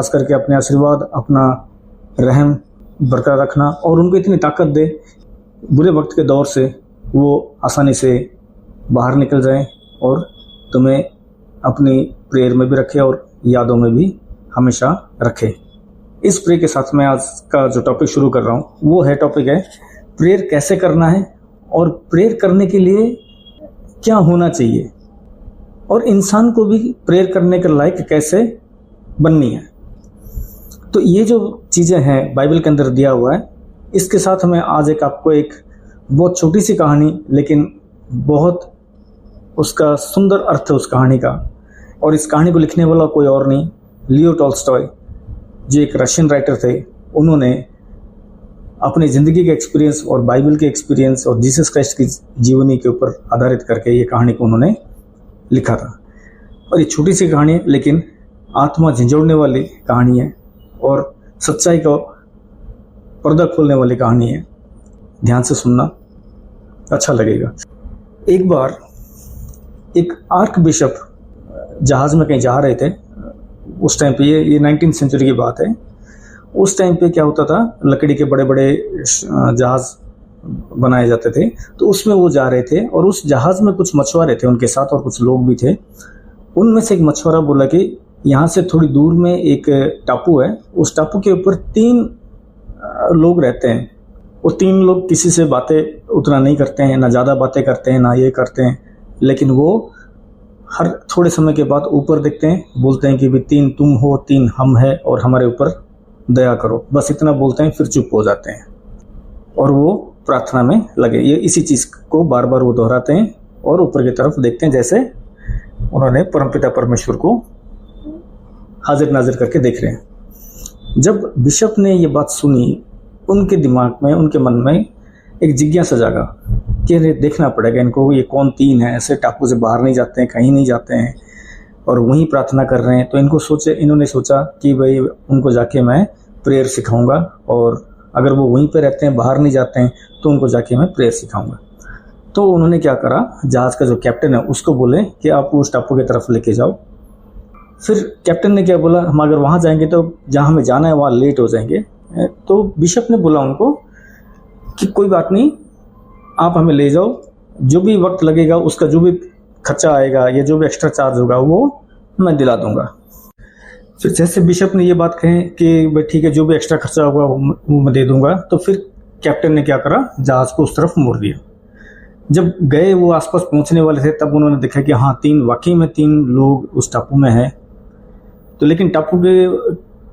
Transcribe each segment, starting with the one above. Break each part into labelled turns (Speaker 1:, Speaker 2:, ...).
Speaker 1: खास करके अपने आशीर्वाद, अपना रहम बरकरार रखना और उनको इतनी ताकत दे बुरे वक्त के दौर से वो आसानी से बाहर निकल जाएं और तुम्हें अपनी प्रेयर में भी रखे और यादों में भी हमेशा रखे। इस प्रे के साथ मैं आज का जो टॉपिक शुरू कर रहा हूँ वो है टॉपिक है प्रेयर कैसे करना है और प्रेयर करने के लिए क्या होना चाहिए और इंसान को भी प्रेयर करने के लायक कैसे बननी है। तो ये जो चीज़ें हैं बाइबल के अंदर दिया हुआ है, इसके साथ मैं आज आपको एक बहुत छोटी सी कहानी लेकिन बहुत उसका सुंदर अर्थ है उस कहानी का, और इस कहानी को लिखने वाला कोई और नहीं, लियो टॉल्स्टॉय जो एक रशियन राइटर थे। उन्होंने अपनी ज़िंदगी के एक्सपीरियंस और बाइबल के एक्सपीरियंस और जीसस क्राइस्ट की जीवनी के ऊपर आधारित करके ये कहानी को उन्होंने लिखा था। और ये छोटी सी कहानी है लेकिन आत्मा झंझोड़ने वाली कहानी है और सच्चाई का पर्दा खोलने वाली कहानी है। ध्यान से सुनना, अच्छा लगेगा। एक बार एक आर्क बिशप जहाज़ में कहीं जा रहे थे। उस टाइम पे ये 19th सेंचुरी की बात है। उस टाइम पे क्या होता था, लकड़ी के बड़े बड़े जहाज़ बनाए जाते थे, तो उसमें वो जा रहे थे और उस जहाज़ में कुछ मछुआरे थे उनके साथ और कुछ लोग भी थे। उनमें से एक मछुआरा बोला कि यहाँ से थोड़ी दूर में एक टापू है, उस टापू के ऊपर 3 लोग रहते हैं। वो 3 लोग किसी से बातें उतना नहीं करते हैं, ना ज़्यादा बातें करते हैं ना ये करते हैं, लेकिन वो हर थोड़े समय के बाद ऊपर देखते हैं, बोलते हैं कि भी 3 तुम हो, 3 हम है और हमारे ऊपर दया करो, बस इतना बोलते हैं, फिर चुप हो जाते हैं और वो प्रार्थना में लगे। ये इसी चीज़ को बार बार वो दोहराते हैं और ऊपर की तरफ देखते हैं, जैसे उन्होंने परमपिता परमेश्वर को हाजिर नाजिर करके देख रहे हैं। जब बिशप ने ये बात सुनी, उनके दिमाग में, उनके मन में एक जिज्ञासा जागा कि देखना पड़ेगा इनको, ये कौन 3 है, ऐसे टापू से बाहर नहीं जाते हैं, कहीं नहीं जाते हैं और वहीं प्रार्थना कर रहे हैं। तो इन्होंने सोचा कि भाई उनको जाके मैं प्रेयर सिखाऊंगा और अगर वो वहीं पे रहते हैं, बाहर नहीं जाते हैं, तो उनको जाके मैं प्रेयर सिखाऊंगा। तो उन्होंने क्या करा, जहाज़ का जो कैप्टन है उसको बोले कि आप उस टापू की तरफ लेके जाओ। फिर कैप्टन ने क्या बोला, हम अगर वहाँ जाएंगे तो जहाँ हमें जाना है वहाँ लेट हो जाएंगे। तो बिशप ने बोला उनको कि कोई बात नहीं, आप हमें ले जाओ, जो भी वक्त लगेगा उसका जो भी खर्चा आएगा या जो भी एक्स्ट्रा चार्ज होगा वो मैं दिला दूंगा। फिर जैसे बिशप ने ये बात कही कि भाई ठीक है, जो भी एक्स्ट्रा खर्चा होगा वो मैं दे दूंगा, तो फिर कैप्टन ने क्या करा, जहाज़ को उस तरफ मोड़ दिया। जब गए वो आसपास पहुंचने वाले थे, तब उन्होंने देखा कि हाँ, 3 वाकई में 3 लोग उस टापू में हैं। तो लेकिन टापू के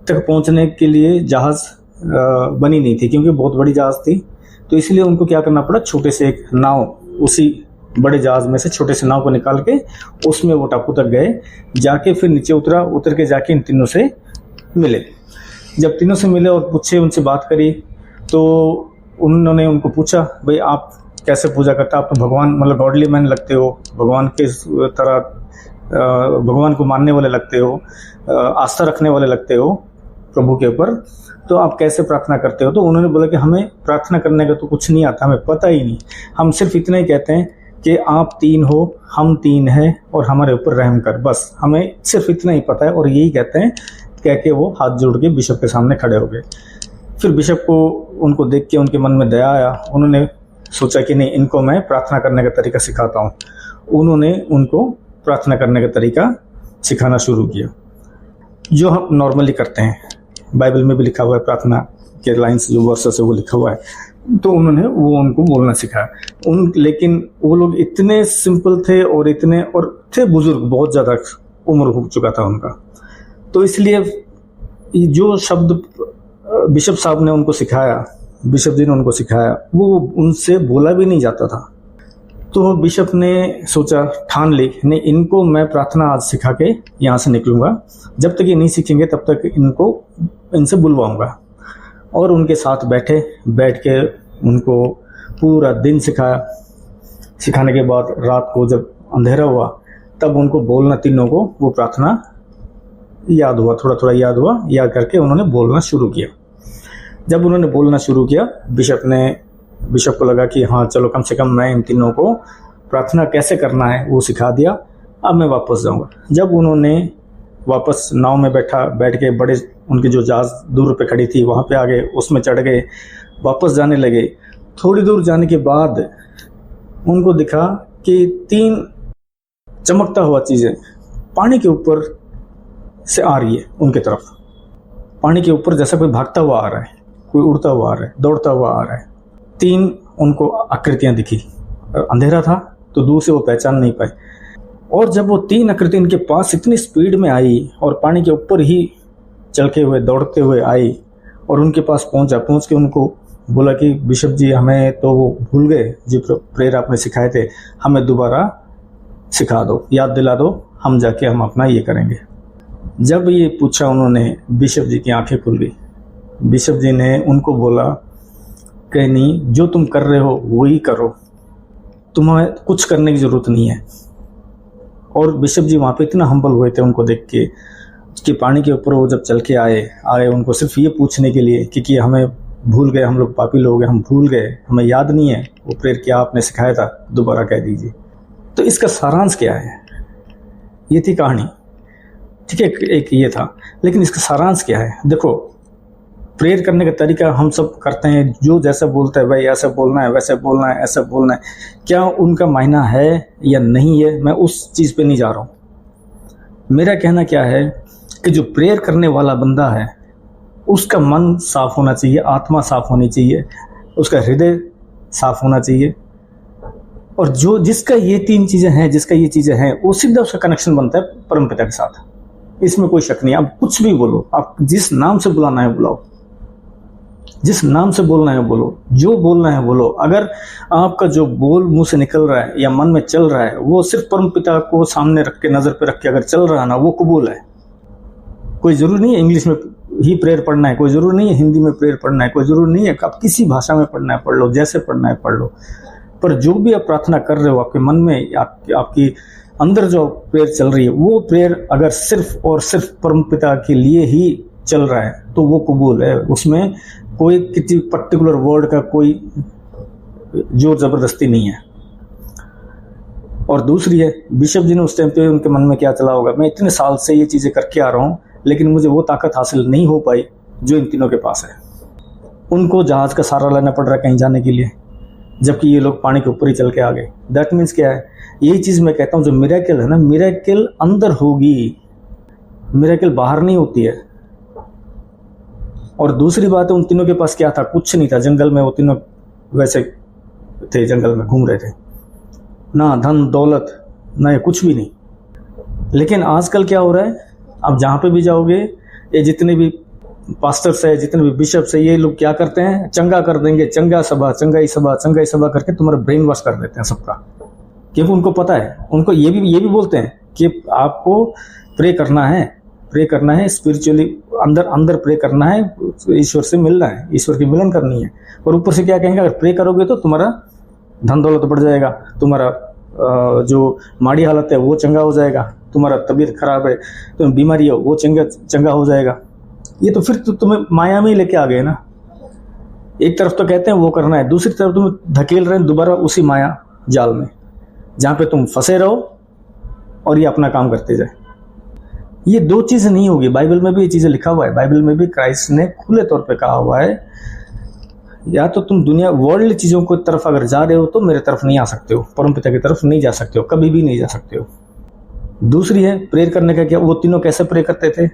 Speaker 1: तक पहुंचने के लिए जहाज़ बनी नहीं थी, क्योंकि बहुत बड़ी जहाज़ थी। तो इसलिए उनको क्या करना पड़ा, छोटे से एक नाव, उसी बड़े जहाज़ में से छोटे से नाव को निकाल के उसमें वो टापू तक गए। जाके फिर नीचे उतर के जाके इन 3 से मिले। जब 3 से मिले और पूछे, उनसे बात करी, तो उन्होंने उनको पूछा, भाई आप कैसे पूजा करते, आप तो भगवान मतलब गॉडली मैन लगते हो, भगवान के तरह भगवान को मानने वाले लगते हो, आस्था रखने वाले लगते हो प्रभु के ऊपर, तो आप कैसे प्रार्थना करते हो। तो उन्होंने बोला कि हमें प्रार्थना करने का तो कुछ नहीं आता, हमें पता ही नहीं, हम सिर्फ इतना ही कहते हैं कि आप 3 हो, हम 3 हैं और हमारे ऊपर रहम कर, बस हमें सिर्फ इतना ही पता है और यही कहते हैं। कह के वो हाथ जोड़ के बिशप के सामने खड़े हो गए। फिर बिशप को उनको देख के उनके मन में दया आया। उन्होंने सोचा कि नहीं, इनको मैं प्रार्थना करने का तरीका सिखाता हूँ। उन्होंने उनको प्रार्थना करने का तरीका सिखाना शुरू किया, जो हम नॉर्मली करते हैं। बाइबल में भी लिखा हुआ है, प्रार्थना के लाइन्स जो वर्सेस है वो लिखा हुआ है। तो उन्होंने वो उनको बोलना सिखाया। लेकिन वो लोग इतने सिंपल थे और थे बुजुर्ग, बहुत ज़्यादा उम्र हो चुका था उनका। तो इसलिए जो शब्द बिशप साहब ने उनको सिखाया, बिशप जी ने उनको सिखाया, वो उनसे बोला भी नहीं जाता था। तो बिशप ने सोचा, ठान ली, नहीं, इनको मैं प्रार्थना आज सिखा के यहाँ से निकलूंगा। जब तक ये नहीं सीखेंगे तब तक इनसे बुलवाऊंगा। और उनके साथ बैठ के उनको पूरा दिन सिखाया। सिखाने के बाद रात को जब अंधेरा हुआ, तब उनको बोलना, तीनों को वो प्रार्थना याद हुआ, थोड़ा थोड़ा याद हुआ। याद करके उन्होंने बोलना शुरू किया। जब उन्होंने बोलना शुरू किया, बिशप को लगा कि हाँ चलो, कम से कम मैं इन तीनों को प्रार्थना कैसे करना है वो सिखा दिया, अब मैं वापस जाऊंगा। जब उन्होंने वापस नाव में बैठ के बड़े उनकी जो जहाज दूर पे खड़ी थी वहाँ पे आ गए, उसमें चढ़ गए, वापस जाने लगे। थोड़ी दूर जाने के बाद उनको दिखा कि 3 चमकता हुआ चीज़ें पानी के ऊपर से आ रही है उनके तरफ। पानी के ऊपर जैसा कोई भागता हुआ आ रहा है, कोई उड़ता हुआ आ रहा है, दौड़ता हुआ आ रहा है। 3 उनको आकृतियां दिखी। अंधेरा था तो दूर से वो पहचान नहीं पाए। और जब वो 3 आकृति इनके पास इतनी स्पीड में आई और पानी के ऊपर ही चलते हुए दौड़ते हुए आई और उनके पास पहुंच के उनको बोला कि बिशप जी, हमें तो वो भूल गए जो प्रेयर आपने सिखाए थे, हमें दोबारा सिखा दो, याद दिला दो, हम जाके हम अपना ये करेंगे। जब ये पूछा उन्होंने, बिशप जी की आंखें खुल गई। बिशप जी ने उनको बोला कि नहीं, जो तुम कर रहे हो वही करो, तुम्हें कुछ करने की ज़रूरत नहीं है। और बिशप जी वहाँ पे इतना हम्बल हुए थे उनको देख के कि पानी के ऊपर वो जब चल के आए उनको सिर्फ ये पूछने के लिए कि हमें भूल गए, हम लोग पापी लोग हैं, हम भूल गए, हमें याद नहीं है वो प्रेयर क्या आपने सिखाया था, दोबारा कह दीजिए। तो इसका सारांश क्या है? ये थी कहानी, ठीक है, एक ये था, लेकिन इसका सारांश क्या है? देखो, प्रेयर करने का तरीका हम सब करते हैं, जो जैसा बोलता है भाई ऐसा बोलना है, वैसे बोलना है, ऐसा बोलना है, क्या उनका मायना है या नहीं है, मैं उस चीज़ पे नहीं जा रहा हूँ। मेरा कहना क्या है कि जो प्रेयर करने वाला बंदा है उसका मन साफ होना चाहिए, आत्मा साफ होनी चाहिए, उसका हृदय साफ होना चाहिए। और जो जिसका ये 3 चीज़ें हैं, जिसका ये चीज़ें हैं, वो सीधा उसका कनेक्शन बनता है परमपिता के साथ। इसमें कोई शक नहीं। आप कुछ भी बोलो, आप जिस नाम से बुलाना है बुलाओ, जिस नाम से बोलना है बोलो, जो बोलना है बोलो। अगर आपका जो बोल मुंह से निकल रहा है या मन में चल रहा है वो सिर्फ परमपिता को सामने रख के, नजर पे रख के अगर चल रहा है ना, वो कबूल है। कोई जरूरी नहीं है इंग्लिश में ही प्रेयर पढ़ना है, कोई जरूरी नहीं है हिंदी में प्रेयर पढ़ना है, कोई जरूरी नहीं है आप किसी भाषा में पढ़ना है पढ़ लो, जैसे पढ़ना है पढ़ लो। पर जो भी आप प्रार्थना कर रहे हो, आपके मन में आपकी अंदर जो प्रेयर चल रही है, वो प्रेयर अगर सिर्फ और सिर्फ परमपिता के लिए ही चल रहा है तो वो कबूल है। उसमें कोई किसी पर्टिकुलर वर्ड का कोई जोर जबरदस्ती नहीं है। और दूसरी है, बिशप जी ने उस टाइम पे उनके मन में क्या चला होगा, मैं इतने साल से ये चीजें करके आ रहा हूँ लेकिन मुझे वो ताकत हासिल नहीं हो पाई जो इन तीनों के पास है। उनको जहाज का सहारा लेना पड़ रहा है कहीं जाने के लिए, जबकि ये लोग पानी के ऊपर ही चल के आ गए। दैट मीन्स क्या है? यही चीज मैं कहता हूँ, जो मिरेकल है ना, मिरेकल अंदर होगी, मिरेकल बाहर नहीं होती है। और दूसरी बात है, उन तीनों के पास क्या था? कुछ नहीं था। जंगल में वो तीनों वैसे थे, जंगल में घूम रहे थे, ना धन दौलत ना ये कुछ भी नहीं। लेकिन आजकल क्या हो रहा है, आप जहां पे भी जाओगे, ये जितने भी पास्टर्स है, जितने भी बिशप्स है, ये लोग क्या करते हैं, चंगा कर देंगे, चंगा सभा, चंगाई सभा, चंगाई सभा करके तुम्हारा ब्रेन वॉश कर देते हैं सबका। क्योंकि उनको पता है, उनको ये भी बोलते हैं कि आपको प्रे करना है स्पिरिचुअली, अंदर प्रे करना है, ईश्वर से मिलना है, ईश्वर की मिलन करनी है। और ऊपर से क्या कहेंगे, अगर प्रे करोगे तो तुम्हारा धन दौलत बढ़ जाएगा, तुम्हारा जो माड़ी हालत है वो चंगा हो जाएगा, तुम्हारा तबीयत खराब है, तुम्हें बीमारी हो वो चंगा हो जाएगा। ये तो फिर तुम्हें माया में ही लेके आ गए ना। एक तरफ तो कहते हैं वो करना है, दूसरी तरफ तुम धकेल रहे हैं दोबारा उसी माया जाल में, जहां पे तुम फंसे रहो और ये अपना काम करते जाए। ये 2 चीजें नहीं होगी। बाइबल में भी ये चीजें लिखा हुआ है, बाइबल में भी क्राइस्ट ने खुले तौर पे कहा हुआ है, या तो तुम दुनिया वर्ल्ड चीजों की तरफ अगर जा रहे हो तो मेरे तरफ नहीं आ सकते हो, परमपिता की तरफ नहीं जा सकते हो, कभी भी नहीं जा सकते हो। दूसरी है प्रेयर करने का क्या, वो तीनों कैसे प्रे करते थे?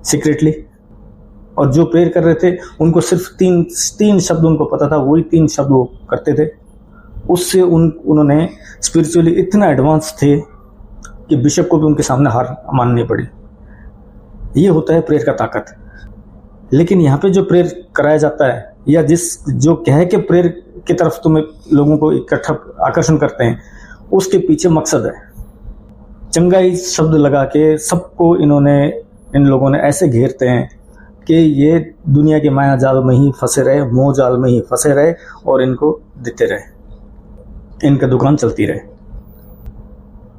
Speaker 1: सीक्रेटली। और जो प्रेयर कर रहे थे उनको सिर्फ तीन शब्द उनको पता था, वही 3 शब्द वो करते थे। उससे उन्होंने स्पिरिचुअली इतना एडवांस थे कि बिशप को भी उनके सामने हार माननी पड़ी। ये होता है प्रेयर का ताकत। लेकिन यहाँ पे जो प्रेयर कराया जाता है, या जो कह के प्रेयर की तरफ तुम्हें लोगों को इकट्ठा आकर्षण करते हैं, उसके पीछे मकसद है। चंगाई शब्द लगा के सबको इन लोगों ने ऐसे घेरते हैं कि ये दुनिया के माया जाल में ही फंसे रहे, मोह जाल में ही फंसे रहे और इनको देते रहे, इनका दुकान चलती रहे।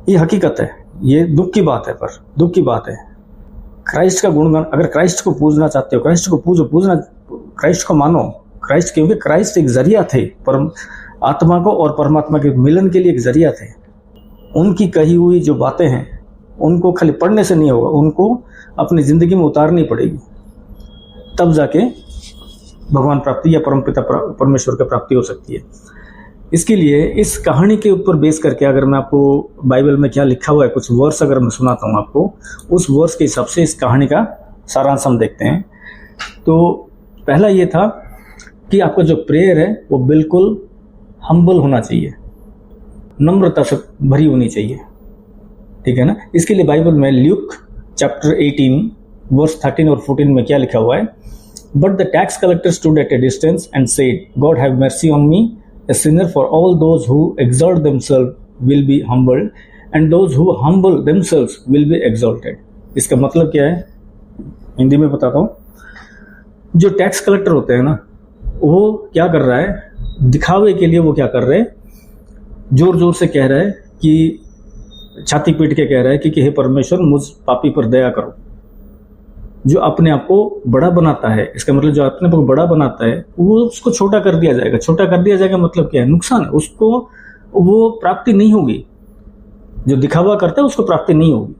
Speaker 1: ये हकीकत है, ये दुख की बात है, पर दुख की बात है। क्राइस्ट का गुणगान, अगर क्राइस्ट को पूजना चाहते हो, क्राइस्ट को पूजना, क्राइस्ट को मानो। क्राइस्ट, क्योंकि क्राइस्ट एक जरिया थे, परम आत्मा को और परमात्मा के मिलन के लिए एक जरिया थे। उनकी कही हुई जो बातें हैं उनको खाली पढ़ने से नहीं होगा, उनको अपनी जिंदगी में उतारनी पड़ेगी। तब जाके भगवान प्राप्ति या परमपिता परमेश्वर की प्राप्ति हो सकती है। इसके लिए इस कहानी के ऊपर बेस करके अगर मैं आपको बाइबल में क्या लिखा हुआ है कुछ वर्स अगर मैं सुनाता हूँ आपको, उस वर्स के हिसाब से इस कहानी का सारांश हम देखते हैं। तो पहला ये था कि आपका जो प्रेयर है वो बिल्कुल हम्बल होना चाहिए, नम्रता से भरी होनी चाहिए, ठीक है ना। इसके लिए बाइबल में ल्यूक चैप्टर 18 वर्स 13 और 14 में क्या लिखा हुआ है, but the tax collector stood at A distance and said, God have mercy on me a sinner, for all those who exalt themselves will be humbled and those who humble themselves will be exalted। इसका मतलब क्या है, हिंदी में बताता हूँ। जो tax collector होते हैं ना, वो क्या कर रहा है, दिखावे के लिए वो क्या कर रहे हैं, जोर जोर से कह रहा है कि छाती पीट के कह रहा है कि हे परमेश्वर मुझ पापी पर दया करो। जो अपने आप को बड़ा बनाता है, इसका मतलब जो अपने आप को बड़ा बनाता है वो उसको छोटा कर दिया जाएगा। छोटा कर दिया जाएगा मतलब क्या है, नुकसान है, उसको वो प्राप्ति नहीं होगी। जो दिखावा करता है उसको प्राप्ति नहीं होगी।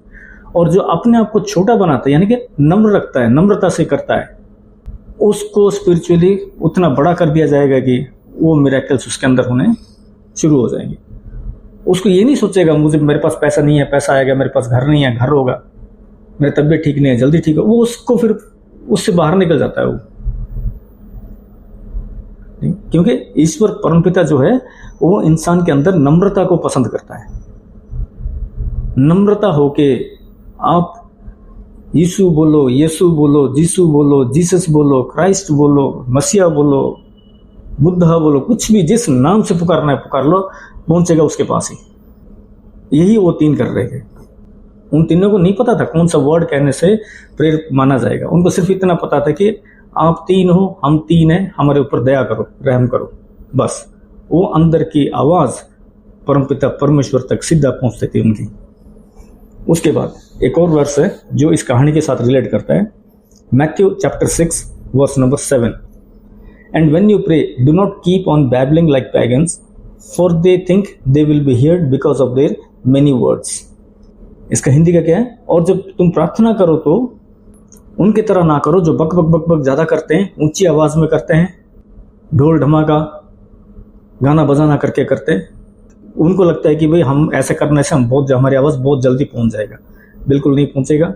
Speaker 1: और जो अपने आप को छोटा बनाता है यानी कि नम्र रखता है, नम्रता से करता है, उसको स्पिरिचुअली उतना बड़ा कर दिया जाएगा कि वो मिरेकल्स उसके अंदर होने शुरू हो जाएंगे। उसको ये नहीं सोचेगा मुझे मेरे पास पैसा नहीं है, पैसा आएगा, मेरे पास घर नहीं है, घर होगा, मेरी तबीयत ठीक नहीं है, जल्दी ठीक हो, वो उसको फिर उससे बाहर निकल जाता है वो। क्योंकि ईश्वर परमपिता जो है वो इंसान के अंदर नम्रता को पसंद करता है। नम्रता होके आप यीशु बोलो, यीशु बोलो, जीसु बोलो, जीसस बोलो, क्राइस्ट बोलो, मसीहा बोलो, बुद्धा बोलो, कुछ भी जिस नाम से पुकारना है पुकार लो, पहुंचेगा उसके पास ही। यही वो तीन कर रहे थे। उन तीनों को नहीं पता था कौन सा वर्ड कहने से प्रेयर माना जाएगा। उनको सिर्फ इतना पता था कि आप तीन हो, हम तीन हैं, हमारे ऊपर दया करो, रहम करो, बस। वो अंदर की आवाज परमपिता परमेश्वर तक सीधा पहुंचती थी उनकी। उसके बाद एक और वर्स है जो इस कहानी के साथ रिलेट करता है, Matthew chapter 6 verse number 7, and when you pray do not keep on babbling like pagans for they think they will be heard because of their many words. इसका हिंदी का क्या है, और जब तुम प्रार्थना करो तो उनकी तरह ना करो जो बक बक बक बक ज्यादा करते हैं, ऊंची आवाज में करते हैं, ढोल ढमाका गाना बजाना करके करते हैं। उनको लगता है कि भाई हम ऐसे करने से हम हमारी आवाज बहुत जल्दी पहुंच जाएगा। बिल्कुल नहीं पहुंचेगा,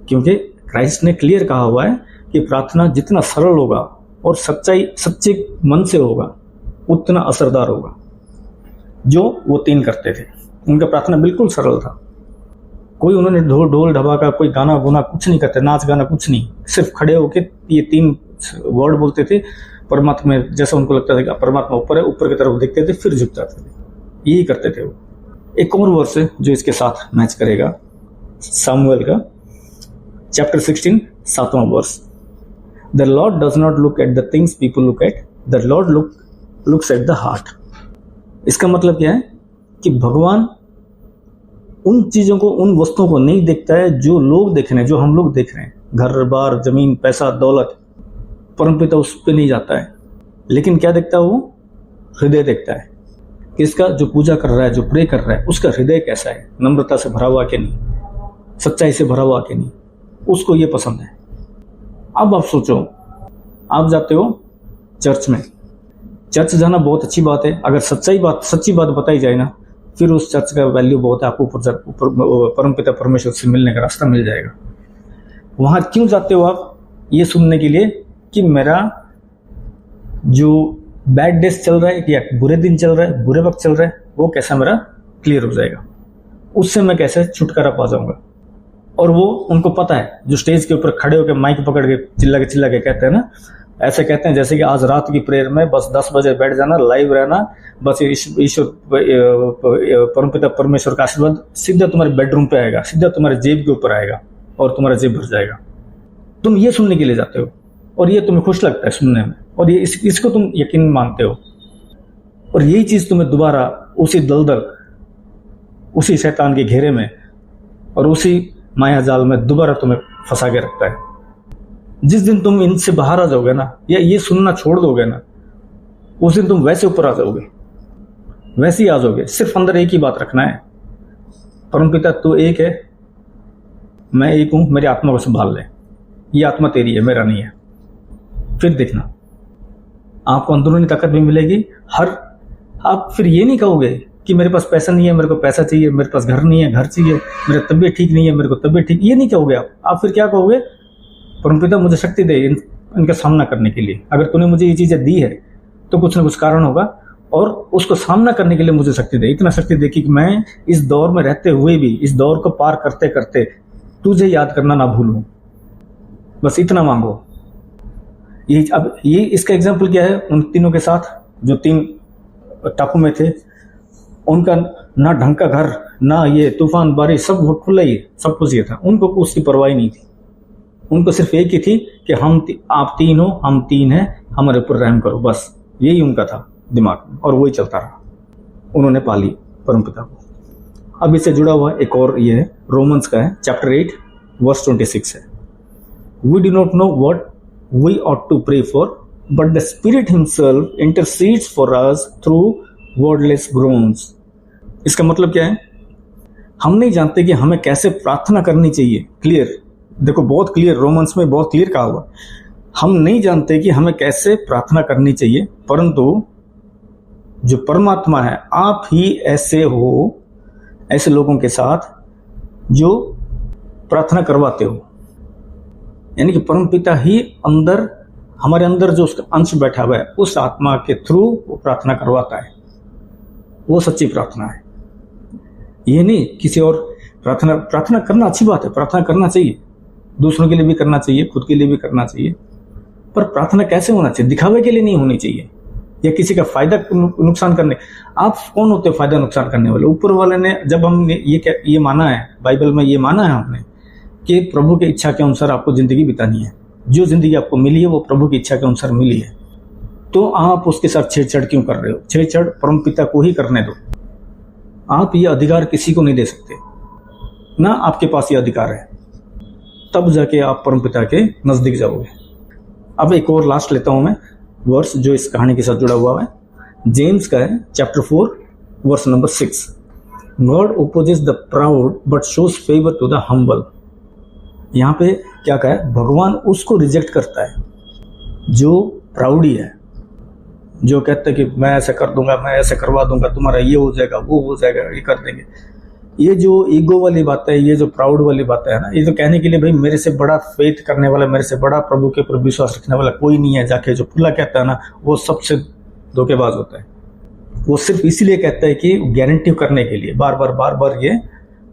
Speaker 1: क्योंकि क्राइस्ट ने क्लियर कहा हुआ है कि प्रार्थना जितना सरल होगा और सच्चे मन से होगा उतना असरदार होगा। जो वो तीन करते थे, उनका प्रार्थना बिल्कुल सरल था। कोई उन्होंने ढोल ढबाका, कोई गाना गुना कुछ नहीं करते, नाच गाना कुछ नहीं, सिर्फ खड़े होके ये तीन वर्ड बोलते थे। परमात्मा में जैसा उनको लगता था कि परमात्मा ऊपर है, ऊपर की तरफ देखते थे, फिर झुक जाते थे, यही करते थे वो। एक और वर्स है जो इसके साथ मैच करेगा, सामुएल का चैप्टर 16 7वां verse, the Lord does not look at the things people look at, the Lord looks at the heart. इसका मतलब क्या है कि भगवान उन चीजों को, उन वस्तुओं को नहीं देखता है जो लोग देख रहे हैं, जो हम लोग देख रहे हैं, घर बार जमीन पैसा दौलत। परमपिता उस पर नहीं जाता है, लेकिन क्या देखता है वो, हृदय देखता है। किसका, जो पूजा कर रहा है, जो प्रे कर रहा है, उसका हृदय कैसा है, नम्रता से भरा हुआ कि नहीं, सच्चाई से भरा हुआ कि नहीं, उसको ये पसंद है। अब आप सोचो, आप जाते हो चर्च में, चर्च जाना बहुत अच्छी बात है। अगर सच्ची बात बताई जाए ना, फिर उस चर्च का वैल्यू बहुत है, आपको ऊपर परमपिता परमेश्वर से मिलने का रास्ता मिल जाएगा। वहां क्यों जाते हो आप, ये सुनने के लिए कि मेरा जो बैड डेज चल रहा है या बुरे दिन चल रहा है, बुरे वक्त चल रहा है, वो कैसा मेरा क्लियर हो जाएगा, उससे मैं कैसे छुटकारा पा जाऊंगा। और वो उनको पता है, जो स्टेज के ऊपर खड़े होकर माइक पकड़ के चिल्ला के कहते हैं ना, ऐसे कहते हैं जैसे कि आज रात की प्रेयर में बस 10 बजे बैठ जाना, लाइव रहना, बस ईश्वर परमपिता परमेश्वर का आशीर्वाद सीधा तुम्हारे बेडरूम पे आएगा, सीधा तुम्हारे जेब के ऊपर आएगा और तुम्हारा जेब भर जाएगा। तुम ये सुनने के लिए जाते हो और ये तुम्हें खुश लगता है सुनने में, और ये इसको तुम यकीन मानते हो, और यही चीज तुम्हें दोबारा उसी दलदल, उसी शैतान के घेरे में और उसी माया जाल में दोबारा तुम्हें फंसा के रखता है। जिस दिन तुम इनसे बाहर आ जाओगे ना, या ये सुनना छोड़ दोगे ना, उस दिन तुम वैसे ऊपर आ जाओगे, वैसे ही आ जाओगे। सिर्फ अंदर एक ही बात रखना है, परमपिता तू एक है, मैं एक हूं, मेरी आत्मा को संभाल ले, ये आत्मा तेरी है, मेरा नहीं है। फिर देखना आपको अंदरूनी ताकत भी मिलेगी। आप फिर ये नहीं कहोगे कि मेरे पास पैसा नहीं है, मेरे को पैसा चाहिए, मेरे पास घर नहीं है, घर चाहिए, मेरा तबीयत ठीक नहीं है, मेरे को तबीयत ठीक, ये नहीं कहोगे आप फिर क्या कहोगे? परमपिता मुझे शक्ति दे इनका सामना करने के लिए। अगर तूने मुझे ये चीजें दी है तो कुछ ना कुछ कारण होगा, और उसको सामना करने के लिए मुझे शक्ति दे, इतना शक्ति दे कि मैं इस दौर में रहते हुए भी, इस दौर को पार करते करते तुझे याद करना ना भूलूं। बस इतना मांगो। ये इसका एग्जाम्पल क्या है? उन तीनों के साथ जो 3 टापू में थे, उनका ना ढंग का घर, ना ये तूफान बारिश, सब खुला ही सब कुछ ये था। उनको उसकी परवाह नहीं थी। उनको सिर्फ एक ही थी कि आप 3 हो, हम 3 हैं, हमारे ऊपर रहम करो। बस यही उनका था दिमाग में, और वही चलता रहा। उन्होंने पाली परमपिता को। अब इससे जुड़ा हुआ एक और ये है, रोमन्स का है, चैप्टर 8 वर्स 26 है। We do not know what we ought to pray for, but the Spirit himself intercedes for us through wordless groans. इसका मतलब क्या है? हम नहीं जानते कि हमें कैसे प्रार्थना करनी चाहिए। क्लियर, देखो बहुत क्लियर, रोमन्स में बहुत क्लियर कहा हुआ। हम नहीं जानते कि हमें कैसे प्रार्थना करनी चाहिए, परंतु जो परमात्मा है, आप ही ऐसे हो, ऐसे लोगों के साथ जो प्रार्थना करवाते हो। यानी कि परमपिता ही अंदर, हमारे अंदर जो उसका अंश बैठा हुआ है, उस आत्मा के थ्रू वो प्रार्थना करवाता है। वो सच्ची प्रार्थना है। ये नहीं किसी और प्रार्थना करना अच्छी बात है, प्रार्थना करना चाहिए, दूसरों के लिए भी करना चाहिए, खुद के लिए भी करना चाहिए, पर प्रार्थना कैसे होना चाहिए? दिखावे के लिए नहीं होनी चाहिए, या किसी का फायदा नुकसान करने। आप कौन होते हो फायदा नुकसान करने वाले? ऊपर वाले ने, जब हमने ये माना है, बाइबल में ये माना है हमने कि प्रभु की इच्छा के अनुसार आपको जिंदगी बितानी है, जो जिंदगी आपको मिली है वो प्रभु की इच्छा के अनुसार मिली है, तो आप उसके साथ छेड़छाड़ क्यों कर रहे हो? छेड़छाड़ परमपिता को ही करने दो। आप ये अधिकार किसी को नहीं दे सकते, ना आपके पास ये अधिकार है। तब जाके आप परमपिता के नजदीक जाओगे। अब एक और लास्ट लेता हूं मैं वर्स जो इस कहानी के साथ जुड़ा हुआ है, जेम्स का है, chapter 4 verse number 6। God opposes the proud but shows favour to the humble. यहाँ पे क्या कहा है? भगवान उसको रिजेक्ट करता है जो प्राउडी है, जो कहता है कि मैं ऐसा कर दूंगा, मैं ऐसा करवा दूंगा, तुम्हारा ये हो जाएगा, वो हो जाएगा, ये कर देंगे। ये जो ईगो वाली बात है, ये जो प्राउड वाली बात है ना, ये तो कहने के लिए भाई मेरे से बड़ा फेथ करने वाला, मेरे से बड़ा प्रभु के ऊपर विश्वास रखने वाला कोई नहीं है, जाके जो खुला कहता है ना, वो सबसे धोखेबाज होता है। वो सिर्फ इसीलिए कहता है कि गारंटी करने के लिए बार बार ये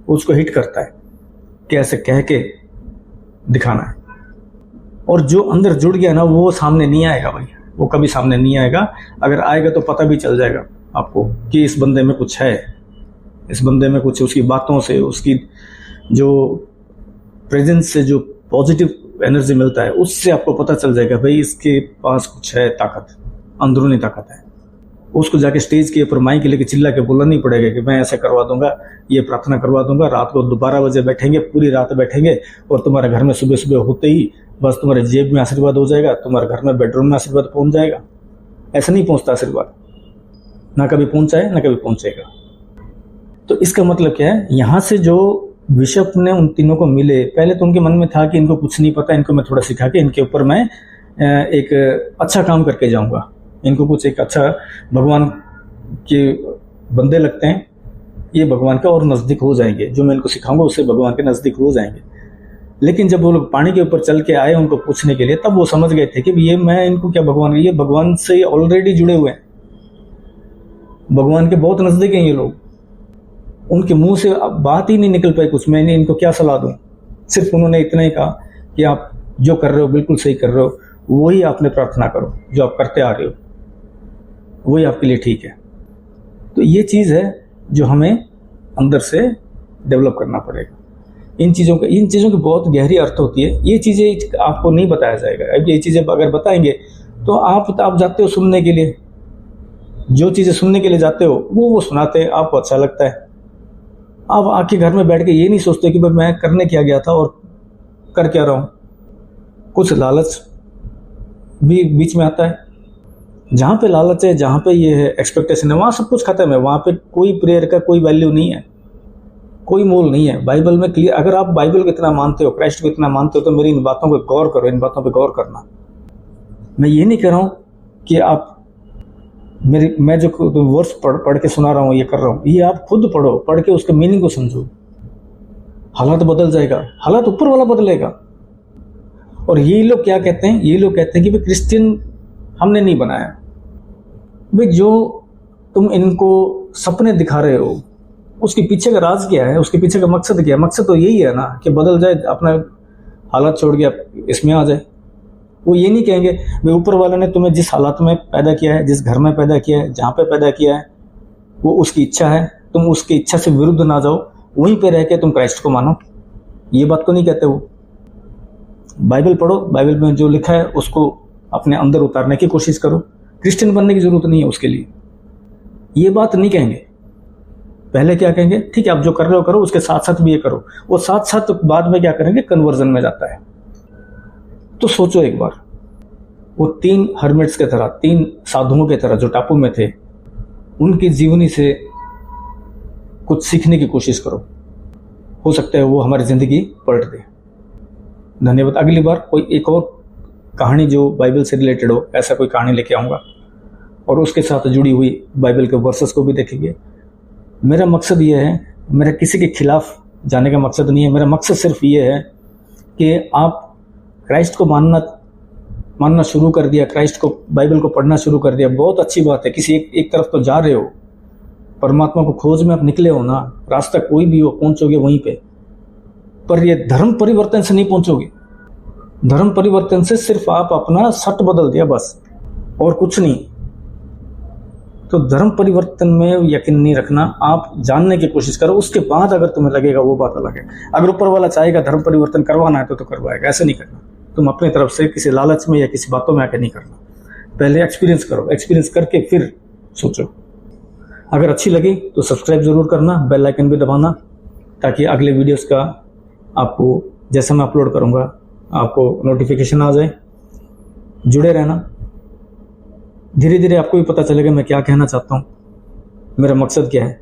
Speaker 1: उसको हिट करता है कि ऐसे कह के दिखाना है। और जो अंदर जुड़ गया ना, वो सामने नहीं आएगा भाई, वो कभी सामने नहीं आएगा। अगर आएगा तो पता भी चल जाएगा आपको कि इस बंदे में कुछ है, इस बंदे में कुछ, उसकी बातों से, उसकी जो प्रेजेंस से जो पॉजिटिव एनर्जी मिलता है, उससे आपको पता चल जाएगा भाई इसके पास कुछ है, ताकत, अंदरूनी ताकत है। उसको जाके स्टेज के ऊपर माइक लेके चिल्ला के बोलना नहीं पड़ेगा कि मैं ऐसा करवा दूंगा, ये प्रार्थना करवा दूंगा, रात को 12 बजे बैठेंगे, पूरी रात बैठेंगे, और तुम्हारे घर में सुबह सुबह होते ही बस तुम्हारे जेब में आशीर्वाद हो जाएगा, तुम्हारे घर में बेडरूम में आशीर्वाद पहुंच जाएगा। ऐसा नहीं पहुंचता आशीर्वाद, ना कभी पहुंचा है ना कभी पहुंचेगा। तो इसका मतलब क्या है? यहां से जो बिशप ने उन तीनों को मिले, पहले तो उनके मन में था कि इनको कुछ नहीं पता, इनको मैं थोड़ा सिखा के इनके ऊपर मैं एक अच्छा काम करके जाऊंगा, इनको कुछ एक अच्छा, भगवान के बंदे लगते हैं, ये भगवान का और नजदीक हो जाएंगे, जो मैं इनको सिखाऊंगा उससे भगवान के नजदीक हो जाएंगे। लेकिन जब वो लोग पानी के ऊपर चल के आए उनको पूछने के लिए, तब वो समझ गए थे कि ये मैं इनको क्या, भगवान, ये भगवान से ऑलरेडी जुड़े हुए हैं, भगवान के बहुत नजदीक हैं ये लोग। उनके मुंह से अब बात ही नहीं निकल पाई कुछ, मैंने इनको क्या सलाह दूं। सिर्फ उन्होंने इतना ही कहा कि आप जो कर रहे हो बिल्कुल सही कर रहे हो, वही आपने प्रार्थना करो, जो आप करते आ रहे हो वही आपके लिए ठीक है। तो ये चीज है जो हमें अंदर से डेवलप करना पड़ेगा। इन चीजों की बहुत गहरी अर्थ होती है। ये चीजें आपको नहीं बताया जाएगा। अब ये चीजें अगर बताएंगे तो आप जाते हो सुनने के लिए, जो चीजें सुनने के लिए जाते हो वो सुनाते हैं, आपको अच्छा लगता है। आप आके घर में बैठ के ये नहीं सोचते कि भाई मैं करने क्या गया था और कर क्या रहा हूं। कुछ लालच भी बीच में आता है। जहां पे लालच है, जहां पे ये है एक्सपेक्टेशन है, वहां सब कुछ खत्म है। वहां पे कोई प्रेयर का कोई वैल्यू नहीं है। कोई मोल नहीं है। बाइबल में क्लियर, अगर आप बाइबल को इतना मानते हो, क्राइस्ट को इतना मानते हो, तो मेरी इन बातों पर गौर करो, इन बातों पर गौर करना। मैं ये नहीं कह रहा हूं कि आप मैं जो वर्स पढ़ के सुना रहा हूं, ये कर रहा हूं, ये आप खुद पढ़ो, पढ़ के उसके मीनिंग को समझो। हालात बदल जाएगा, हालात ऊपर वाला बदलेगा। और ये लोग क्या कहते हैं, ये लोग कहते हैं कि भाई क्रिश्चियन हमने नहीं बनाया। भाई जो तुम इनको सपने दिखा रहे हो, उसके पीछे का राज क्या है, उसके पीछे का मकसद क्या है? मकसद तो यही है ना कि बदल जाए, अपना हालात छोड़ के आप इसमें आ जाए। वो ये नहीं कहेंगे भाई ऊपर वाले ने तुम्हें जिस हालात में पैदा किया है, जिस घर में पैदा किया है, जहाँ पे पैदा किया है, वो उसकी इच्छा है, तुम उसकी इच्छा से विरुद्ध ना जाओ, वहीं पे रह के तुम क्राइस्ट को मानो। ये बात तो नहीं कहते वो। बाइबल पढ़ो, बाइबल में जो लिखा है उसको अपने अंदर उतारने की कोशिश करो। क्रिश्चियन बनने की जरूरत नहीं है उसके लिए, ये बात नहीं कहेंगे। पहले क्या कहेंगे, ठीक है आप जो कर रहे हो करो, उसके साथ साथ भी ये करो। वो साथ साथ बाद में क्या करेंगे, कन्वर्जन में जाता है। तो सोचो एक बार, वो 3 हर्मिट्स के तरह, 3 साधुओं के तरह जो टापू में थे, उनकी जीवनी से कुछ सीखने की कोशिश करो। हो सकता है वो हमारी जिंदगी पलट दे। धन्यवाद। अगली बार कोई एक और कहानी जो बाइबल से रिलेटेड हो, ऐसा कोई कहानी लेके आऊँगा और उसके साथ जुड़ी हुई बाइबल के वर्सेस को भी देखेंगे। मेरा मकसद ये है, मेरा किसी के खिलाफ जाने का मकसद नहीं है। मेरा मकसद सिर्फ ये है कि आप क्राइस्ट को मानना शुरू कर दिया, क्राइस्ट को, बाइबल को पढ़ना शुरू कर दिया, बहुत अच्छी बात है। किसी एक तरफ तो जा रहे हो, परमात्मा को खोज में आप निकले हो ना, रास्ता कोई भी हो, पहुंचोगे वहीं पे। पर ये धर्म परिवर्तन से नहीं पहुंचोगे। धर्म परिवर्तन से सिर्फ आप अपना सट बदल दिया बस, और कुछ नहीं। तो धर्म परिवर्तन में यकीन नहीं रखना, आप जानने की कोशिश करो, उसके बाद अगर तुम्हें लगेगा वो बात अलग है। अगर ऊपर वाला चाहेगा धर्म परिवर्तन करवाना है तो करवाएगा, ऐसे नहीं करना। तुम अपनी तरफ से किसी लालच में या किसी बातों में आके नहीं करना। पहले एक्सपीरियंस करो, एक्सपीरियंस करके फिर सोचो। अगर अच्छी लगी तो सब्सक्राइब जरूर करना, बेल आइकन भी दबाना, ताकि अगले वीडियोस का आपको, जैसे मैं अपलोड करूंगा, आपको नोटिफिकेशन आ जाए। जुड़े रहना, धीरे धीरे आपको भी पता चलेगा मैं क्या कहना चाहता हूँ, मेरा मकसद क्या है।